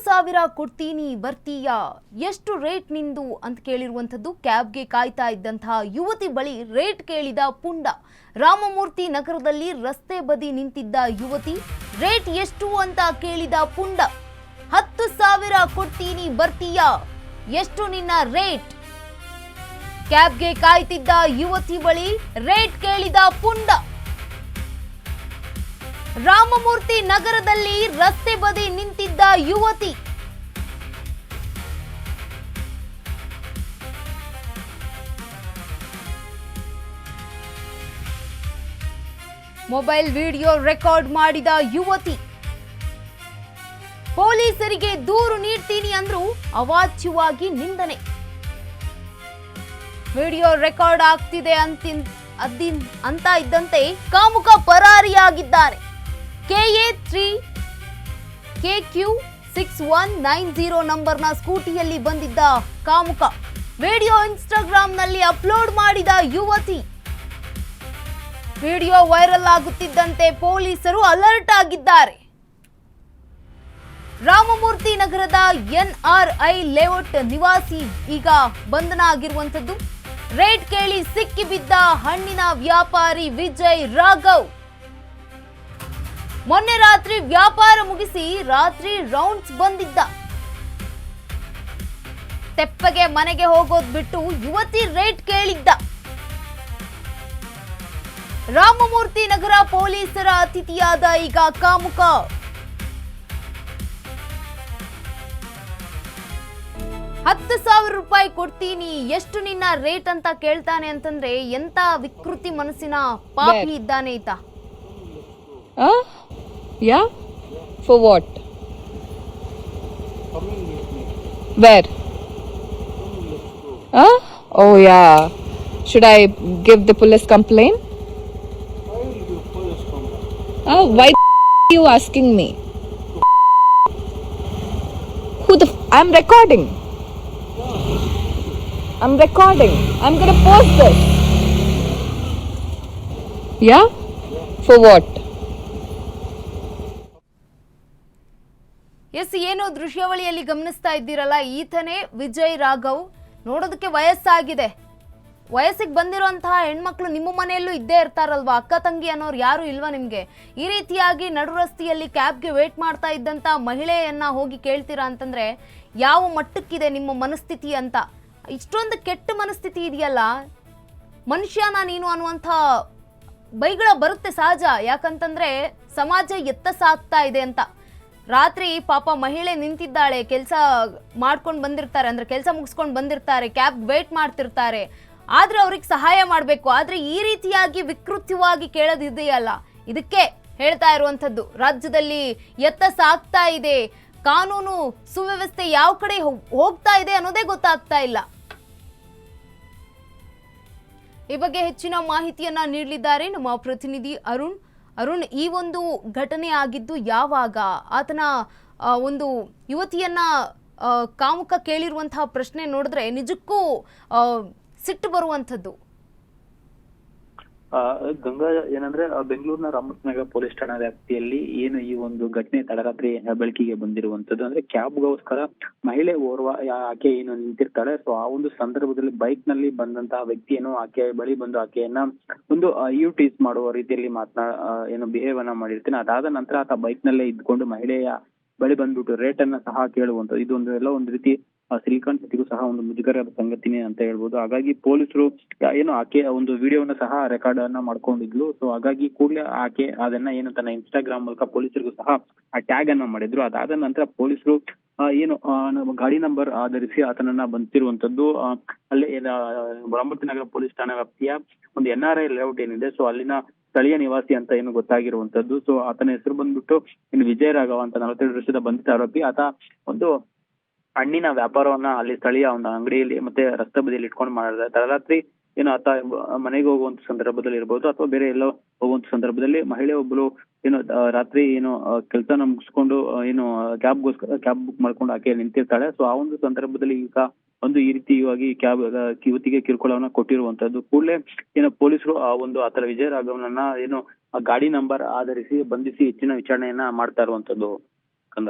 10,000 ಕೊಡ್ತೀನಿ ಬರ್ತೀಯಾ, ಎಷ್ಟು ರೇಟ್ ನಿಂದು ಅಂತ ಕೇಳಿರುವಂತದ್ದು. ಕ್ಯಾಬ್ಗೆ ಕಾಯ್ತಾ ಇದ್ದಂತಹ ಯುವತಿ ಬಳಿ ರೇಟ್ ಕೇಳಿದ ಪುಂಡ. ರಾಮಮೂರ್ತಿ ನಗರದಲ್ಲಿ ರಸ್ತೆ ಬದಿ ನಿಂತಿದ್ದ ಯುವತಿ ರೇಟ್ ಎಷ್ಟು ಅಂತ ಕೇಳಿದ ಪುಂಡ. 10,000 ಕೊಡ್ತೀನಿ ಬರ್ತೀಯಾ, ಎಷ್ಟು ನಿನ್ನ ರೇಟ್? ಕ್ಯಾಬ್ಗೆ ಕಾಯ್ತಿದ್ದ ಯುವತಿ ಬಳಿ ರೇಟ್ ಕೇಳಿದ ಪುಂಡ. ರಾಮಮೂರ್ತಿ ನಗರದಲ್ಲಿ ರಸ್ತೆ ಬದಿ ನಿಂತಿದ್ದ ಯುವತಿ ಮೊಬೈಲ್ ವಿಡಿಯೋ ರೆಕಾರ್ಡ್ ಮಾಡಿದ ಯುವತಿ ಪೊಲೀಸರಿಗೆ ದೂರು ನೀಡ್ತೀನಿ ಅಂದ್ರು ಅವಾಚ್ಯವಾಗಿ ನಿಂದನೆ. ವಿಡಿಯೋ ರೆಕಾರ್ಡ್ ಆಗ್ತಿದೆ ಅಂತ ಇದ್ದಂತೆ ಕಾಮುಕ ಪರಾರಿಯಾಗಿದ್ದಾರೆ. KA3KQ6190 ನಂಬರ್ನ ಸ್ಕೂಟಿಯಲ್ಲಿ ಬಂದಿದ್ದ ಕಾಮುಕ ವಿಡಿಯೋ ಇನ್ಸ್ಟಾಗ್ರಾಂನಲ್ಲಿ ಅಪ್ಲೋಡ್ ಮಾಡಿದ ಯುವತಿ. ವಿಡಿಯೋ ವೈರಲ್ ಆಗುತ್ತಿದ್ದಂತೆ ಪೊಲೀಸರು ಅಲರ್ಟ್ ಆಗಿದ್ದಾರೆ. ರಾಮಮೂರ್ತಿ ನಗರದ NRI ಲೇಔಟ್ ನಿವಾಸಿ ಈಗ ಬಂಧನ ಆಗಿರುವಂತದ್ದು. ರೇಟ್ ಕೇಳಿ ಸಿಕ್ಕಿಬಿದ್ದ ಹಣ್ಣಿನ ವ್ಯಾಪಾರಿ ವಿಜಯ್ ರಾಘವ್. ಮೊನ್ನೆ ರಾತ್ರಿ ವ್ಯಾಪಾರ ಮುಗಿಸಿ ರಾತ್ರಿ ರೌಂಡ್ಸ್ ಬಂದಿದ್ದ. ತೆಪ್ಪಗೆ ಮನೆಗೆ ಹೋಗೋದ್ ಬಿಟ್ಟು ಯುವತಿ ರೇಟ್ ಕೇಳಿದ್ದ. ರಾಮಮೂರ್ತಿ ನಗರ ಪೊಲೀಸರ ಅತಿಥಿಯಾದ ಈಗ ಕಾಮುಕ. ₹10,000 ಕೊಡ್ತೀನಿ, ಎಷ್ಟು ನಿನ್ನ ರೇಟ್ ಅಂತ ಕೇಳ್ತಾನೆ ಅಂತಂದ್ರೆ ಎಂತ ವಿಕೃತಿ ಮನಸ್ಸಿನ ಪಾಪಿ ಇದ್ದಾನೆ ಈತ. Yeah? For what? Where? Oh yeah. Should I give the police complaint? Why are you asking me? I'm recording. I'm gonna post this. Yeah? For what? Yes, ಏನು ದೃಶ್ಯಾವಳಿಯಲ್ಲಿ ಗಮನಿಸ್ತಾ ಇದ್ದೀರಲ್ಲ, ಈತನೇ ವಿಜಯ್ ರಾಘವ್. ನೋಡೋದಕ್ಕೆ ವಯಸ್ಸಾಗಿದೆ. ವಯಸ್ಸಿಗೆ ಬಂದಿರುವಂತಹ ಹೆಣ್ಮಕ್ಳು ನಿಮ್ಮ ಮನೆಯಲ್ಲೂ ಇದ್ದೇ ಇರ್ತಾರಲ್ವಾ, ಅಕ್ಕ ತಂಗಿ ಅನ್ನೋರು ಯಾರು ಇಲ್ವಾ ನಿಮ್ಗೆ? ಈ ರೀತಿಯಾಗಿ ನಡು ರಸ್ತೆಯಲ್ಲಿ ಕ್ಯಾಬ್ಗೆ ವೇಟ್ ಮಾಡ್ತಾ ಇದ್ದಂತ ಮಹಿಳೆಯನ್ನ ಹೋಗಿ ಕೇಳ್ತೀರಾ ಅಂತಂದ್ರೆ ಯಾವ ಮಟ್ಟಕ್ಕಿದೆ ನಿಮ್ಮ ಮನಸ್ಥಿತಿ ಅಂತ. ಇಷ್ಟೊಂದು ಕೆಟ್ಟ ಮನಸ್ಥಿತಿ ಇದೆಯಲ್ಲ, ಮನುಷ್ಯನ ನೀನು ಅನ್ನುವಂಥ ಬೈಗಳ ಬರುತ್ತೆ ಸಹಜ. ಯಾಕಂತಂದ್ರೆ ಸಮಾಜ ಎತ್ತ ಸಾಗ್ತಾ ಇದೆ ಅಂತ. ರಾತ್ರಿ ಪಾಪ ಮಹಿಳೆ ನಿಂತಿದ್ದಾಳೆ, ಕೆಲಸ ಮಾಡ್ಕೊಂಡು ಬಂದಿರ್ತಾರೆ, ಅಂದ್ರೆ ಕೆಲಸ ಮುಗಿಸ್ಕೊಂಡು ಬಂದಿರ್ತಾರೆ, ಕ್ಯಾಬ್ ವೇಟ್ ಮಾಡ್ತಿರ್ತಾರೆ, ಆದ್ರೆ ಅವ್ರಿಗೆ ಸಹಾಯ ಮಾಡಬೇಕು. ಆದ್ರೆ ಈ ರೀತಿಯಾಗಿ ವಿಕೃತವಾಗಿ ಕೇಳೋದಿದೆಯಲ್ಲ, ಇದಕ್ಕೆ ಹೇಳ್ತಾ ಇರುವಂಥದ್ದು ರಾಜ್ಯದಲ್ಲಿ ಎತ್ತ ಸಾಗ್ತಾ ಇದೆ, ಕಾನೂನು ಸುವ್ಯವಸ್ಥೆ ಯಾವ ಕಡೆ ಹೋಗ್ತಾ ಇದೆ ಅನ್ನೋದೇ ಗೊತ್ತಾಗ್ತಾ ಇಲ್ಲ. ಈ ಬಗ್ಗೆ ಹೆಚ್ಚಿನ ಮಾಹಿತಿಯನ್ನ ನೀಡಲಿದ್ದಾರೆ ನಮ್ಮ ಪ್ರತಿನಿಧಿ ಅರುಣ್. ಈ ಒಂದು ಘಟನೆ ಆಗಿದ್ದು ಯಾವಾಗ? ಆತನ ಒಂದು ಯುವತಿಯನ್ನ ಕಾಮುಕ ಕೇಳಿರುವಂತಹ ಪ್ರಶ್ನೆ ನೋಡಿದ್ರೆ ನಿಜಕ್ಕೂ ಸಿಟ್ಟು ಬರುವಂಥದ್ದು. ಗಂಗಾ, ಏನಂದ್ರೆ ಬೆಂಗಳೂರಿನ ರಾಮನಗರ ಪೊಲೀಸ್ ಠಾಣಾ ವ್ಯಾಪ್ತಿಯಲ್ಲಿ ಏನು ಈ ಒಂದು ಘಟನೆ ತಡರಾತ್ರಿ ಬೆಳಕಿಗೆ ಬಂದಿರುವಂತದ್ದು. ಅಂದ್ರೆ ಕ್ಯಾಬ್ಗೋಸ್ಕರ ಮಹಿಳೆ ಓರ್ವ ಆಕೆ ಏನು ನಿಂತಿರ್ತಾಳೆ. ಸೊ ಆ ಒಂದು ಸಂದರ್ಭದಲ್ಲಿ ಬೈಕ್ ನಲ್ಲಿ ಬಂದಂತಹ ವ್ಯಕ್ತಿ ಏನು ಆಕೆ ಬಳಿ ಬಂದು ಆಕೆಯನ್ನ ಒಂದು ಟೀಸ್ ಮಾಡುವ ರೀತಿಯಲ್ಲಿ ಏನು ಬಿಹೇವ್ ಅನ್ನ ಮಾಡಿರ್ತಾನೆ. ಅದಾದ ನಂತರ ಆತ ಬೈಕ್ ನಲ್ಲೇ ಇದ್ಕೊಂಡು ಮಹಿಳೆಯ ಬಳಿ ಬಂದ್ಬಿಟ್ಟು ರೇಟ್ ಅನ್ನ ಸಹ ಕೇಳುವಂತ ಇದೊಂದು ಎಲ್ಲ ಒಂದು ರೀತಿ ಶ್ರೀಕಾಂತ್ ಜೊತೆಗೂ ಸಹ ಒಂದು ಮುಜುಗರದ ಸಂಗತಿನೇ ಅಂತ ಹೇಳ್ಬೋದು. ಹಾಗಾಗಿ ಪೊಲೀಸರು ಏನು ಆಕೆ ಒಂದು ವಿಡಿಯೋನ ಸಹ ರೆಕಾರ್ಡ್ ಅನ್ನ ಮಾಡ್ಕೊಂಡಿದ್ಲು. ಸೊ ಹಾಗಾಗಿ ಕೂಡಲೇ ಆಕೆ ಅದನ್ನ ಏನು ತನ್ನ ಇನ್ಸ್ಟಾಗ್ರಾಮ್ ಮೂಲಕ ಪೊಲೀಸರಿಗೂ ಸಹ ಆ ಟ್ಯಾಗ್ ಅನ್ನ ಮಾಡಿದ್ರು. ಅದಾದ ನಂತರ ಪೊಲೀಸರು ಏನು ಗಾಡಿ ನಂಬರ್ ಆಧರಿಸಿ ಆತನನ್ನ ಬಂದಿರುವಂತದ್ದು. ಅಲ್ಲಿ ರಾಮಮೂರ್ತಿ ನಗರ ಪೊಲೀಸ್ ಠಾಣಾ ವ್ಯಾಪ್ತಿಯ ಒಂದು NRI ಲೇಔಟ್ ಏನಿದೆ, ಸೊ ಅಲ್ಲಿನ ಸ್ಥಳೀಯ ನಿವಾಸಿ ಅಂತ ಏನು ಗೊತ್ತಾಗಿರುವಂತದ್ದು. ಸೊ ಆತನ ಹೆಸರು ಬಂದ್ಬಿಟ್ಟು ಇನ್ನು ವಿಜಯ್ ರಾಘವ್ ಅಂತ 47 ವರ್ಷದ ಬಂಧಿತ ಆರೋಪಿ. ಆತ ಒಂದು ಹಣ್ಣಿನ ವ್ಯಾಪಾರವನ್ನ ಅಲ್ಲಿ ಸ್ಥಳೀಯ ಒಂದು ಅಂಗಡಿಯಲ್ಲಿ ಮತ್ತೆ ರಸ್ತೆ ಬದಿಯಲ್ಲಿ ಇಟ್ಕೊಂಡು ಮಾಡಿದ್ರೆ ತಡರಾತ್ರಿ ಏನು ಆತ ಮನೆಗೆ ಹೋಗುವಂತ ಸಂದರ್ಭದಲ್ಲಿ ಇರ್ಬೋದು ಅಥವಾ ಬೇರೆ ಎಲ್ಲೋ ಹೋಗುವಂತ ಸಂದರ್ಭದಲ್ಲಿ ಮಹಿಳೆ ಒಬ್ಬಳು ಏನು ರಾತ್ರಿ ಏನು ಕೆಲಸನ ಮುಗಿಸ್ಕೊಂಡು ಏನು ಕ್ಯಾಬ್ ಬುಕ್ ಮಾಡ್ಕೊಂಡು ಆಕೆ ನಿಂತಿರ್ತಾಳೆ. ಸೊ ಆ ಒಂದು ಸಂದರ್ಭದಲ್ಲಿ ಈಗ ಒಂದು ಈ ರೀತಿಯಾಗಿ ಯುವತಿಗೆ ಕಿರುಕುಳವನ್ನ ಕೊಟ್ಟಿರುವಂತದ್ದು. ಕೂಡಲೇ ಏನು ಪೊಲೀಸರು ಆ ಒಂದು ಆತರ ವಿಜಯ್ ರಾಘವನನ್ನ ಏನು ಗಾಡಿ ನಂಬರ್ ಆಧರಿಸಿ ಬಂಧಿಸಿ ಹೆಚ್ಚಿನ ವಿಚಾರಣೆಯನ್ನ ಮಾಡ್ತಾ ಇರುವಂತದ್ದು. ಕಂದ